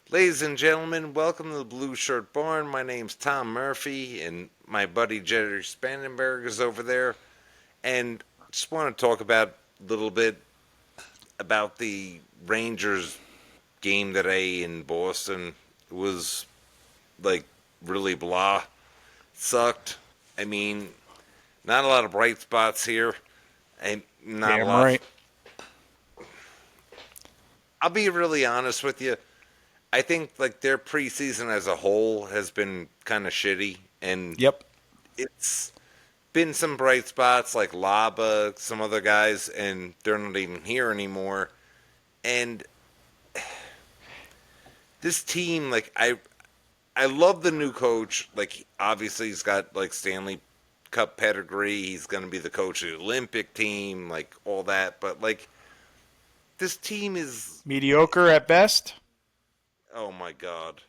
Ladies and gentlemen, welcome to the Blueshirt Barn. My name's Tom Murphy, and my buddy Jerry Spandenberg is over there. And just want to talk about a little bit about the Rangers game today in Boston. It was like really blah. Sucked. I mean, not a lot of bright spots here, and not a Damn lot. right. I'll be really honest with you. I think like their preseason as a whole has been kind of shitty, and Yep. it's been some bright spots like Laba, some other guys, and they're not even here anymore. And this team, like I love the new coach. Like obviously he's got like Stanley Cup pedigree. He's going to be the coach of the Olympic team, like all that. But like this team is, Mediocre at best. oh my god,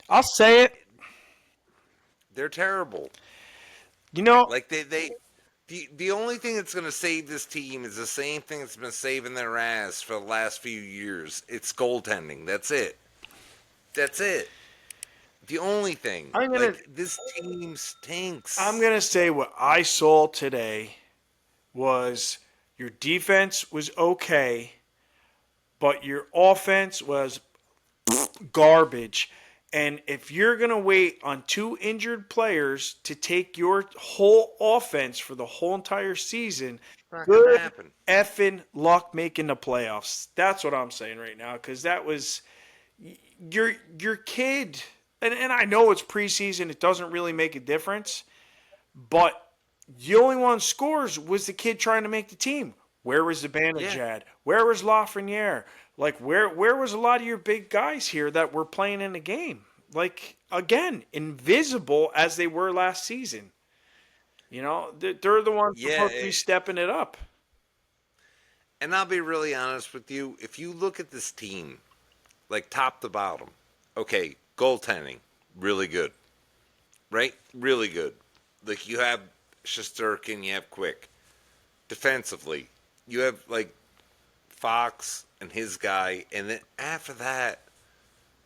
I'll say it. they're terrible. You know, Like the only thing that's going to save this team is the same thing that's been saving their ass for the last few years. It's goaltending. That's it. That's it. The only thing. I'm gonna Like this team I'm stinks. gonna say what I saw today was your defense was okay, but your offense was garbage. And if you're going to wait on two injured players to take your whole offense for the whole entire season, It's not going to good happen. effing luck making the playoffs. That's what I'm saying right now because that was your kid. And I know it's preseason, it doesn't really make a difference, but the only one scores was the kid trying to make the team. Where was Yeah. Zibanejad? Where was Lafreniere? Like where was a lot of your big guys here that were playing in the game? Like again, invisible as they were last season. You know, they're the ones Yeah. supposed to be stepping it up. And I'll be really honest with you. If you look at this team, like top to bottom, okay, goaltending, really good. Right? Really good. Like you have Shesterkin, you have Quick. Defensively, you have like Fox and his guy, and then after that,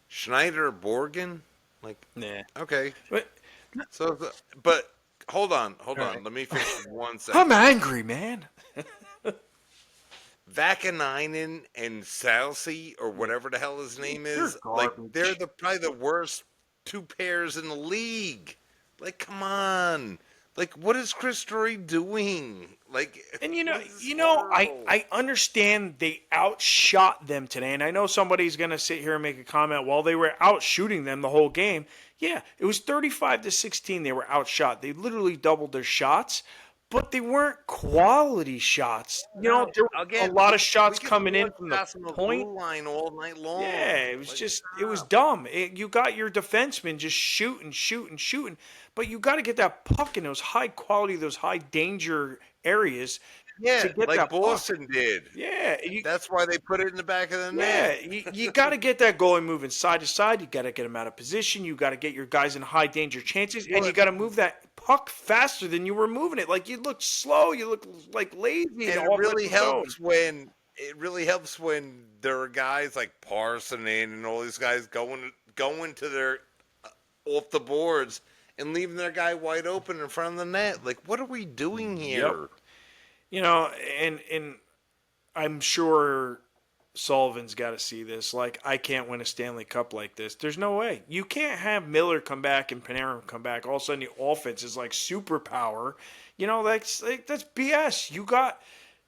Schneider Borgen. Like, Nah. okay, But but hold on, hold all on. right. Let me finish one I'm sentence. angry, man. Vakanainen and Salsi, or Yeah. whatever the hell his name They're is, like they're garbage. the probably the worst two pairs in the league. Like, come on. Like, what is Chris Drury doing? Like, And you know, what is this you know, I horrible? I understand they outshot them today, and I know somebody's gonna sit here and make a comment. Well, they were out shooting them the whole game. Yeah, it was 35-16. They were outshot. They literally doubled their shots, but they weren't quality shots. You know, No, there were a again, lot of we shots could coming throw in from the shots from the point. blue line all night Yeah, long. it was Like, just it was stop. dumb. You got your defensemen just shooting, but you got to get that puck in those high quality, those high danger areas Yeah, to get like that puck. Boston did. Yeah, you That's why they put it in the back of the yeah, net. you got to get that goalie moving side to side. You got to get them out of position. You got to get your guys in high danger chances, and you What? got to move that puck faster than you were moving it. Like you look slow, you look like lazy, and And all in the zone. it really helps when there are guys like Parson and all these guys going to their off the boards and leaving their guy wide open in front of the net. Like, what are we doing Yep. here? You know, and I'm sure Sullivan's got to see this. Like, I can't win a Stanley Cup like this. There's no way. You can't have Miller come back and Panarin come back. All of a sudden, the offense is like superpower. You know, that's BS. You got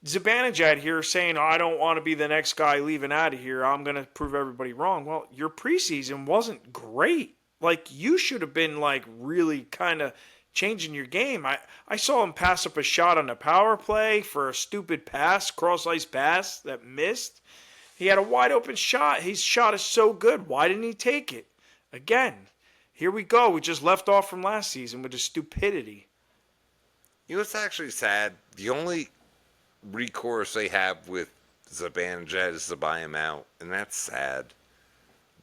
Zibanejad here saying, oh, I don't want to be the next guy leaving out of here. I'm going to prove everybody wrong. Well, your preseason wasn't great. Like, you should have been, like, really kind of changing your game. I saw him pass up a shot on a power play for a stupid pass, cross ice pass that missed. He had a wide open shot. His shot is so good. Why didn't he take it? Again, here we go. We just left off from last season with the stupidity. You know what's actually sad? The only recourse they have with Zibanejad is to buy him out, and that's sad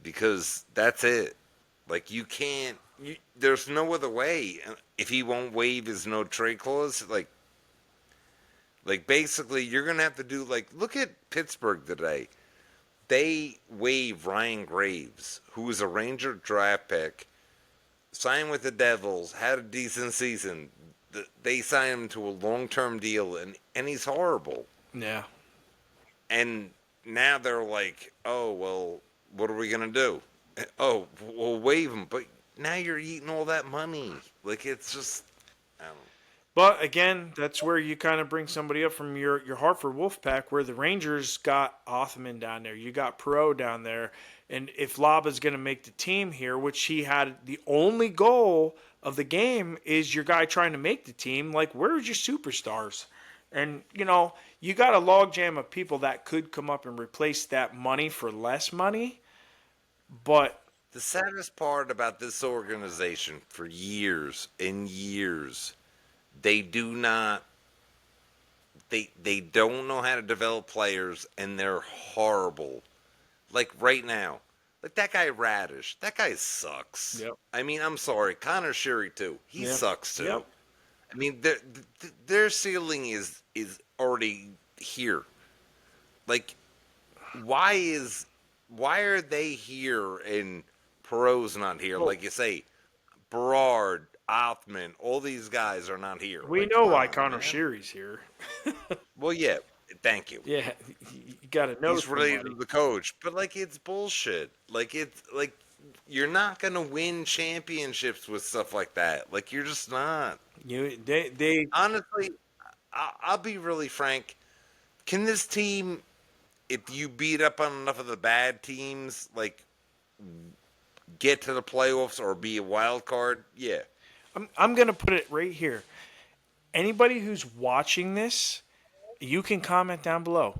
because that's it. Like you can't. There's no other way. If he won't waive his no trade clause, like basically you're gonna have to do like look at Pittsburgh today. they waive Ryan Graves, who was a Ranger draft pick, signed with the Devils, had a decent season. They signed him to a long-term deal, and he's horrible. Yeah. And now they're like, oh, well, what are we going to do? Oh, we'll waive him. But now you're eating all that money. Like, it's just, I don't know. But again, that's where you kind of bring somebody up from your Hartford Wolfpack, where the Rangers got Othman down there, you got Perot down there, and if Laba's going to make the team here, which he had the only goal of the game is your guy trying to make the team. Like, where's your superstars? And you got a logjam of people that could come up and replace that money for less money, but The saddest part about this organization for years and years, they do not they don't know how to develop players, and they're horrible. Like right now, like that guy Radish, that guy sucks. Yep. I mean, I'm sorry, Connor Sherry too. He Yep. sucks too. Yep. I mean, their ceiling is already here. Like, why are they here and Perot's not here? Well, Like you say, Berard, Othman, all these guys are not here. we Like, know come why on, Connor man. Sherry's here. Well, yeah, thank you. Yeah, you got to know He's related somebody. to the coach, but like it's bullshit. Like it's like you're not gonna win championships with stuff like that. Like you're just not. They Honestly, I'll be really frank. Can this team, if you beat up on enough of the bad teams, like get to the playoffs or be a wild card? Yeah. I'm gonna put it right here. Anybody who's watching this, you can comment down below.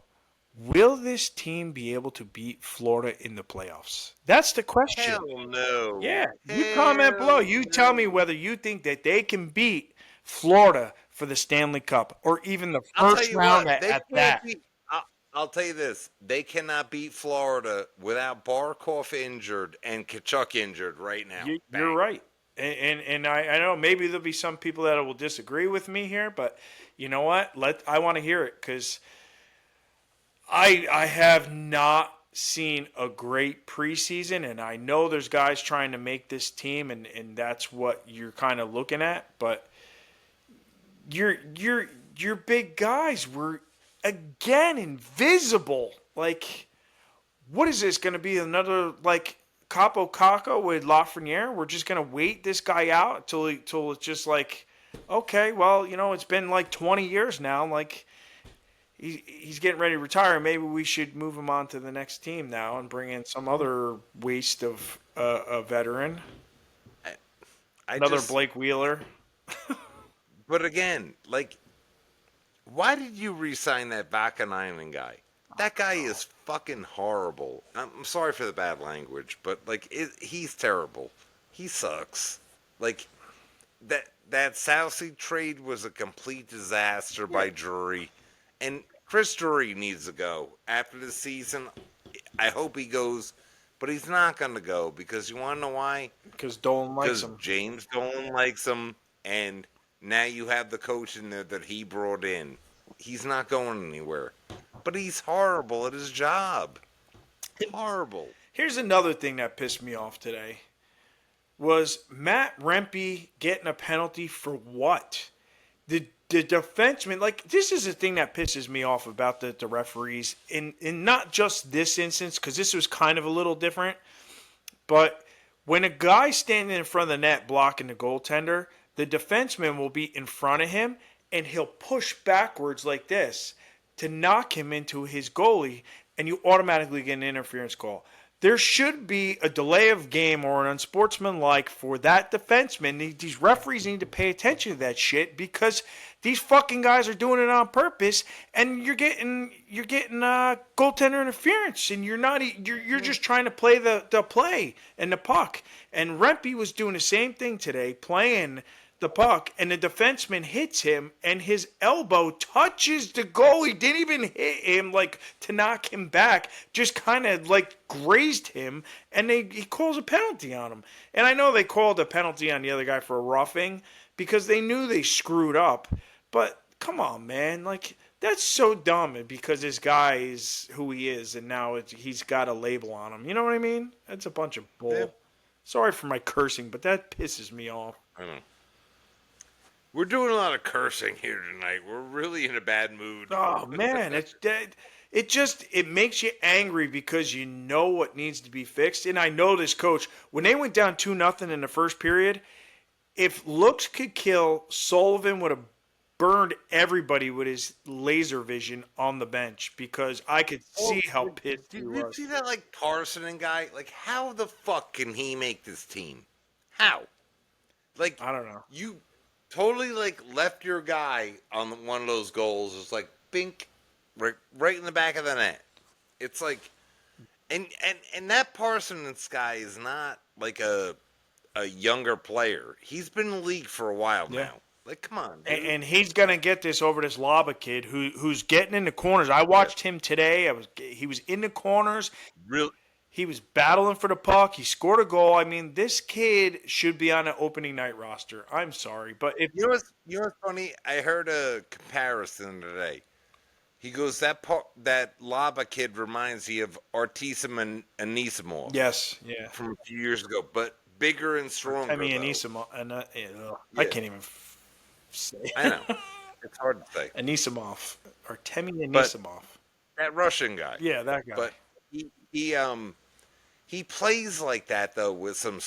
Will this team be able to beat Florida in the playoffs? That's the question. Hell no. Yeah, you comment below. Hell You tell me no. whether you think that they can beat Florida for the Stanley Cup or even the I'll tell first you round what, they at can't that. beat. I'll tell you this: they cannot beat Florida without Barkov injured and Kachuk injured right now. You're Bang. right. And I know maybe there'll be some people that will disagree with me here, but you know what? I want to hear it because I have not seen a great preseason, and I know there's guys trying to make this team, and that's what you're kind of looking at. But your big guys were again invisible. Like, what is this going to be? Another like Capo Caco with Lafreniere? We're just going to wait this guy out till it's just like, okay, well, it's been like 20 years now. Like, he's getting ready to retire. Maybe we should move him on to the next team now and bring in some other waste of a veteran. I Another just, Blake Wheeler. but again, like, why did you re-sign that Vakanainen guy? That guy is fucking horrible. I'm sorry for the bad language, but like, he's terrible. He sucks. Like that Southsea trade was a complete disaster by Drury. And Chris Drury needs to go after the season. I hope he goes, but he's not going to go because you want to know why? Because Dolan likes Because him. James Dolan likes him, and now you have the coach in there that he brought in. He's not going anywhere, but he's horrible at his job. Horrible. Here's another thing that pissed me off today. Was Matt Rempe getting a penalty for what? The defenseman, like, this is the thing that pisses me off about the referees, in not just this instance, because this was kind of a little different, but when a guy's standing in front of the net blocking the goaltender, the defenseman will be in front of him, and he'll push backwards like this to knock him into his goalie, and you automatically get an interference call. There should be a delay of game or an unsportsmanlike for that defenseman. These referees need to pay attention to that shit because these fucking guys are doing it on purpose, and you're getting goaltender interference, and you're just trying to play the play and the puck. And Rempe was doing the same thing today, playing the puck, and the defenseman hits him, and his elbow touches the goalie. Didn't even hit him like to knock him back. Just kind of like grazed him, and he calls a penalty on him. And I know they called a penalty on the other guy for a roughing because they knew they screwed up. But come on, man, like That's so dumb because this guy is who he is, and now he's got a label on him. You know what I mean? That's a bunch of Yeah, bull. Sorry for my cursing, but that pisses me off. I know. We're doing a lot of cursing here tonight. We're really in a bad mood. Oh man, it's that. It makes you angry because you know what needs to be fixed. And I know this coach when they went down 2-0 in the first period. If looks could kill, Sullivan would have burned everybody with his laser vision on the bench because I could see how pissed he Did you was. see that like Parson guy? Like, how the fuck can he make this team? How? Like, I don't know. you totally like left your guy on one of those goals. It's like bink, right in the back of the net. It's like, and that Parsons guy is not like a younger player. He's been in the league for a while Yeah. now. Like, come on, dude. And he's gonna get this over this Laba kid who's getting in the corners. I watched him today. He was in the corners. Real. He was battling for the puck. He scored a goal. I mean, this kid should be on an opening night roster. I'm sorry, but if You know what's funny? I heard a comparison today. He goes that Laba kid reminds me of Artisam and Anisimov yes, yeah, from a few years ago, but bigger and stronger. I mean though. Anisimov, and I Yeah. can't even say I know it's hard to say, Anisimov or Temi but Anisimov. that Russian guy. Yeah, that guy. But he plays like that though with some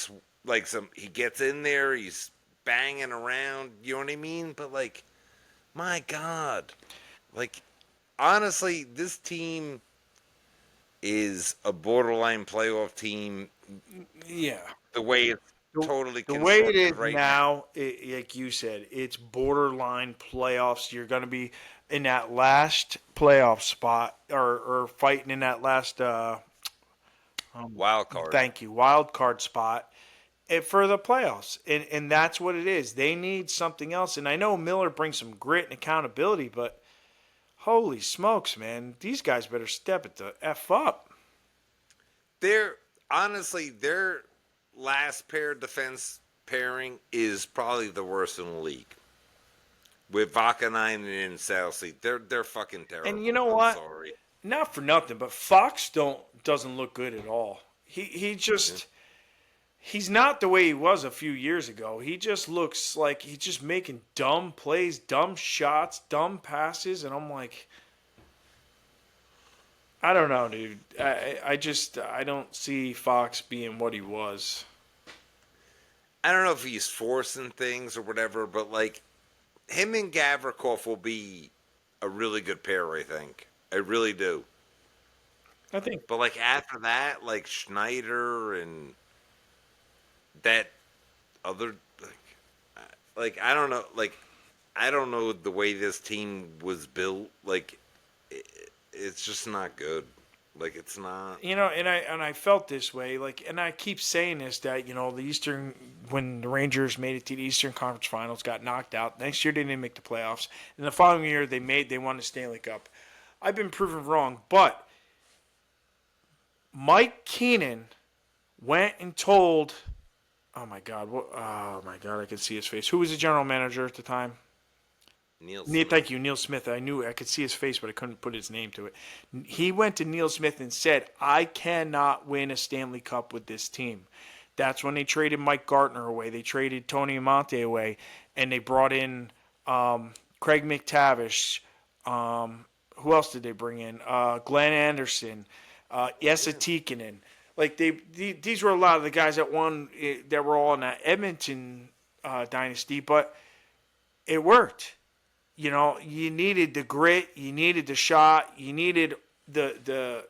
he gets in there, he's banging around. You know what I mean? But like, my God, like honestly, this team is a borderline playoff team. Yeah. The way it's totally The way it is constructed right now, like you said, it's borderline playoffs. You're going to be in that last playoff spot or fighting in that last wild card. thank you wild card spot for the playoffs, and that's what it is. They need something else, and I know Miller brings some grit and accountability, but holy smokes, man, these guys better step it the f up. They're honestly their last pair defense pairing is probably the worst in the league. With Vakanainen and Southsea, they're fucking terrible. And you know I'm what? sorry. Not for nothing, but Fox doesn't look good at all. He just he's not the way he was a few years ago. He just looks like he's just making dumb plays, dumb shots, dumb passes, and I'm like, I don't know, dude. I don't see Fox being what he was. I don't know if he's forcing things or whatever, but like him and Gavrikov will be a really good pair, I think. I really do. I think But like after that, like Schneider and that other I don't know, I don't know the way this team was built. Like it's just not good. Like it's not. and I felt this way, like, and I keep saying this that the Eastern, when the Rangers made it to the Eastern Conference Finals, got knocked out. Next year they didn't make the playoffs, and the following year they won the Stanley Cup. I've been proven wrong, but Mike Keenan went and told, oh my God, I can see his face. Who was the general manager at the time? Thank you, Neil Smith. I knew I could see his face, but I couldn't put his name to it. He went to Neil Smith and said, I cannot win a Stanley Cup with this team. That's when they traded Mike Gartner away. They traded Tony Amonte away, and they brought in Craig McTavish. Who else did they bring in? Glenn Anderson, Esa Tikkanen. Like these were a lot of the guys that were all in that Edmonton dynasty, but it worked. You needed the grit, you needed the shot, you needed the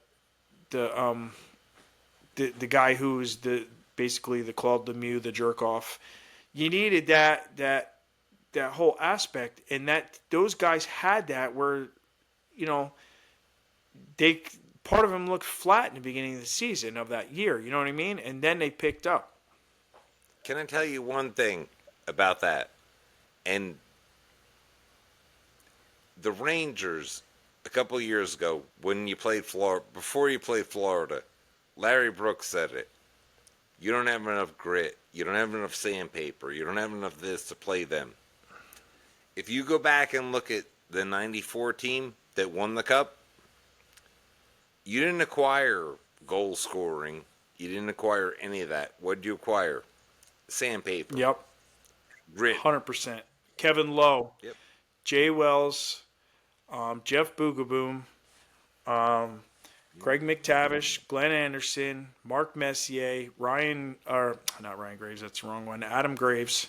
guy who's basically the Claude Lemieux, the jerk off. You needed that whole aspect, and that those guys had that where, they part of them looked flat in the beginning of the season of that year. You know what I mean? And then they picked up. Can I tell you one thing about that? And the Rangers, a couple of years ago, when you played Florida, before you played Florida, Larry Brooks said it. You don't have enough grit. You don't have enough sandpaper. You don't have enough this to play them. If you go back and look at the '94 team that won the cup, you didn't acquire goal scoring. You didn't acquire any of that. What did you acquire? Sandpaper, Yep, grit. 100%. Kevin Lowe, Yep. Jay Wells, Jeff Boogaboom, Craig McTavish, Glenn Anderson, Mark Messier, or not Ryan Graves, that's the wrong one, Adam Graves.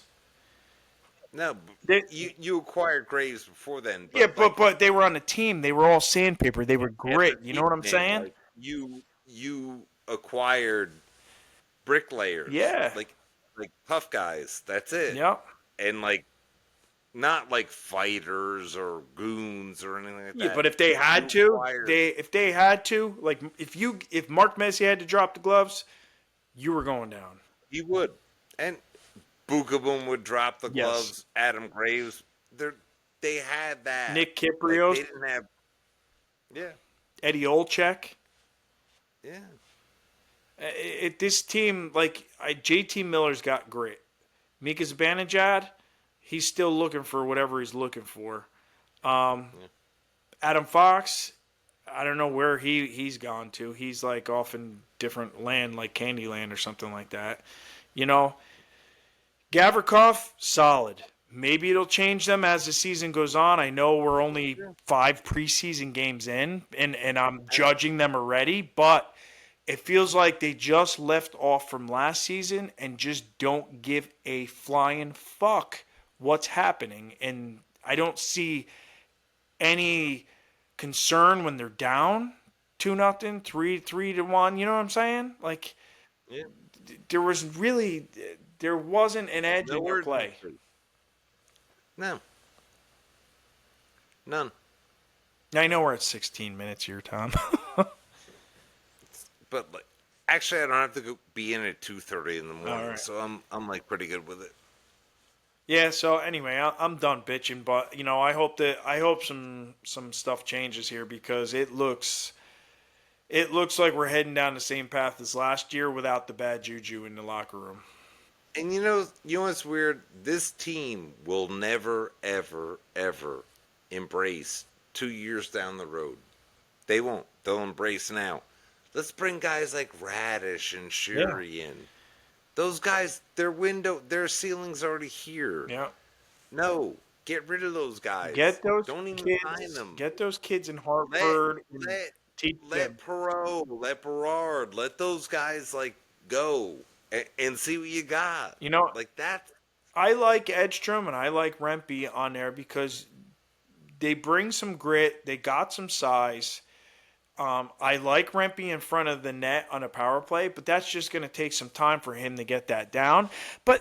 No, They, you acquired Graves before then, yeah, but like but they were on the team. They were all sandpaper. They were as a grit. You know what I'm teammate, saying? like you acquired bricklayers, Yeah. like tough guys. That's it, Yep. and like not like fighters or goons or anything like Yeah, that. but if they You had to, acquired. like if Mark Messier had to drop the gloves, you were going down. He would, and Boom would drop the Yes. gloves. Adam Graves, they had that. Nick Like Kiprios, they didn't have. Yeah, Eddie Olczyk. yeah. This team, JT Miller's got grit. Mika Zibanejad, he's still looking for whatever he's looking for. Adam Fox, I don't know where he's gone to. He's like off in different land, like Candyland or something like that. You know, Gavrikov, solid. Maybe it'll change them as the season goes on. I know we're only 5 preseason games in, and I'm judging them already, but it feels like they just left off from last season and just don't give a flying fuck what's happening. And I don't see any concern when they're down 2-0, 3-1. You know what I'm saying? Like Yeah. there wasn't an edge No in their play. urgency. No. None. I know we're at 16 minutes here, Tom. But like, actually, I don't have to be in at 2:30 in the morning, right. so I'm like pretty good with it. Yeah. So anyway, I'm done bitching, but I hope some stuff changes here because it looks like we're heading down the same path as last year without the bad juju in the locker room. And you know what's weird? This team will never, ever, ever embrace 2 years down the road. They won't. They'll embrace now. Let's bring guys like Radish and Shuri in. Those guys, their ceiling's already here. Yeah. No, get rid of those guys. Get those Don't even sign kids. them. Get those kids in Let Hartford and let teach let them. Perot, let Berard, let those guys like go and see what you got. You know, Like that. I like Edstrom and I like Rempe on there because they bring some grit. They got some size. I like Rempe in front of the net on a power play, but that's just going to take some time for him to get that down.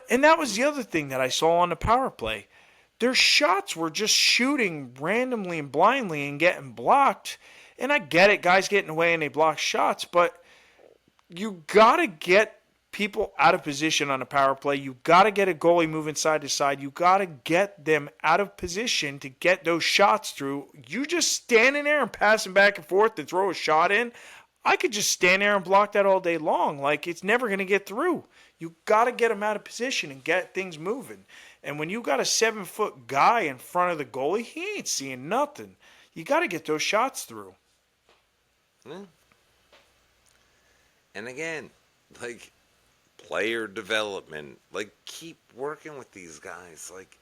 And that was the other thing that I saw on the power play. Their shots were just shooting randomly and blindly and getting blocked. And I get it, guys getting away and they block shots, but you got to get people out of position on a power play. You got to get a goalie moving side to side. You got to get them out of position to get those shots through. You just standing there and passing back and forth to throw a shot in. I could just stand there and block that all day long. Like, it's never going to get through. You got to get them out of position and get things moving. And when you got a 7-foot guy in front of the goalie, he ain't seeing nothing. You got to get those shots through. Yeah. And again, like player development, like keep working with these guys. Like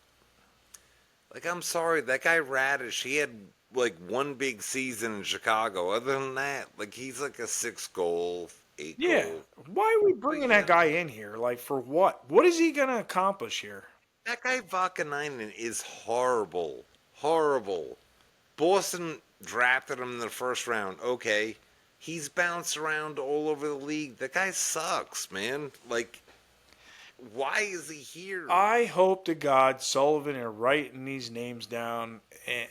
I'm sorry, that guy Radish, he had like one big season in Chicago. Other than that, like he's like a 6 goal, 8 Yeah. goal. Why are we bringing that guy in here? Like, for what? What is he going to accomplish here? That guy Vakanainen is horrible. Horrible. Boston drafted him in the first round. Okay. He's bounced around all over the league. That guy sucks, man. Like, why is he here? I hope to God Sullivan are writing these names down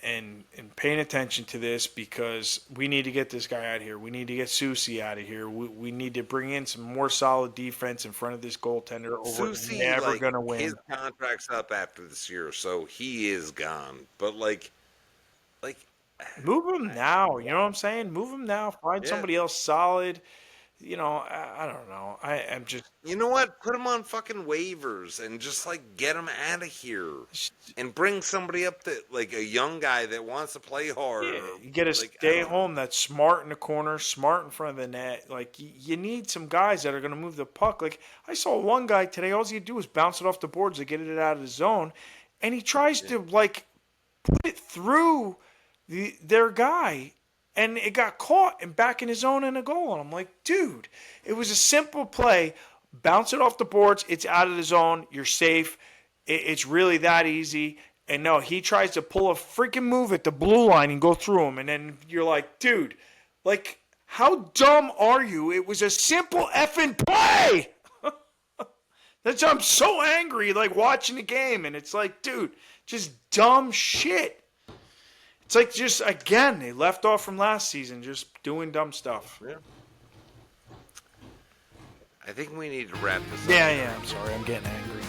and paying attention to this because we need to get this guy out of here. We need to get Susie out of here. We need to bring in some more solid defense in front of this goaltender or Susie, we're never like, going to win. his contract's up after this year, so he is gone. But, like Move him now. You know what I'm saying? Move him now. Find Yeah. somebody else solid. I don't know. I'm just You know what? Put him on fucking waivers and just like get him out of here, and bring somebody up that like a young guy that wants to play hard. yeah. Or, You get a like I stay don't know. home that's smart in the corner, smart in front of the net. Like you need some guys that are going to move the puck. Like I saw one guy today. All he do is bounce it off the boards to get it out of the zone, and he tries to like put it through their guy, and it got caught and back in his own and a goal. And I'm like, dude, it was a simple play. Bounce it off the boards. It's out of the zone. You're safe. It's really that easy. And no, he tries to pull a freaking move at the blue line and go through him. And then you're like, dude, like, how dumb are you? It was a simple effing play. I'm so angry, like, watching the game. And it's like, dude, just dumb shit. It's like just, again, they left off from last season, just doing dumb stuff. Yeah. I think we need to wrap this up. Yeah, I'm sorry. I'm getting angry.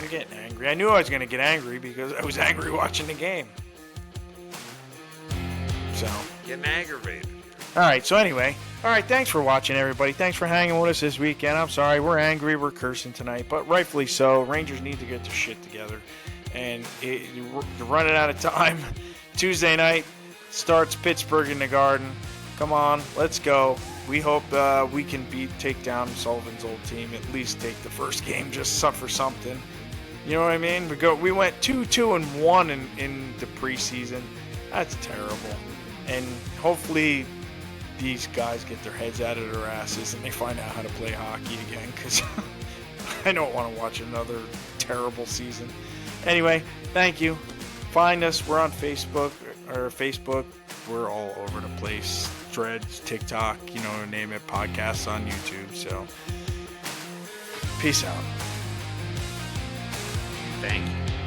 I'm getting angry. I knew I was going to get angry because I was angry watching the game. So. Getting aggravated. All right, so anyway. All right, thanks for watching, everybody. Thanks for hanging with us this weekend. I'm sorry. We're angry. We're cursing tonight, but rightfully so. Rangers need to get their shit together. And you're running out of time. Tuesday night starts Pittsburgh in the Garden. Come on, let's go. We hope we can take down Sullivan's old team. At least take the first game, just for something. You know what I mean? We went 2-1 in the preseason. That's terrible. And hopefully these guys get their heads out of their asses and they find out how to play hockey again. Because I don't want to watch another terrible season. Anyway, thank you. Find us. We're on Facebook. We're all over the place. Threads, TikTok, name it. Podcasts on YouTube. So, peace out. Thank you.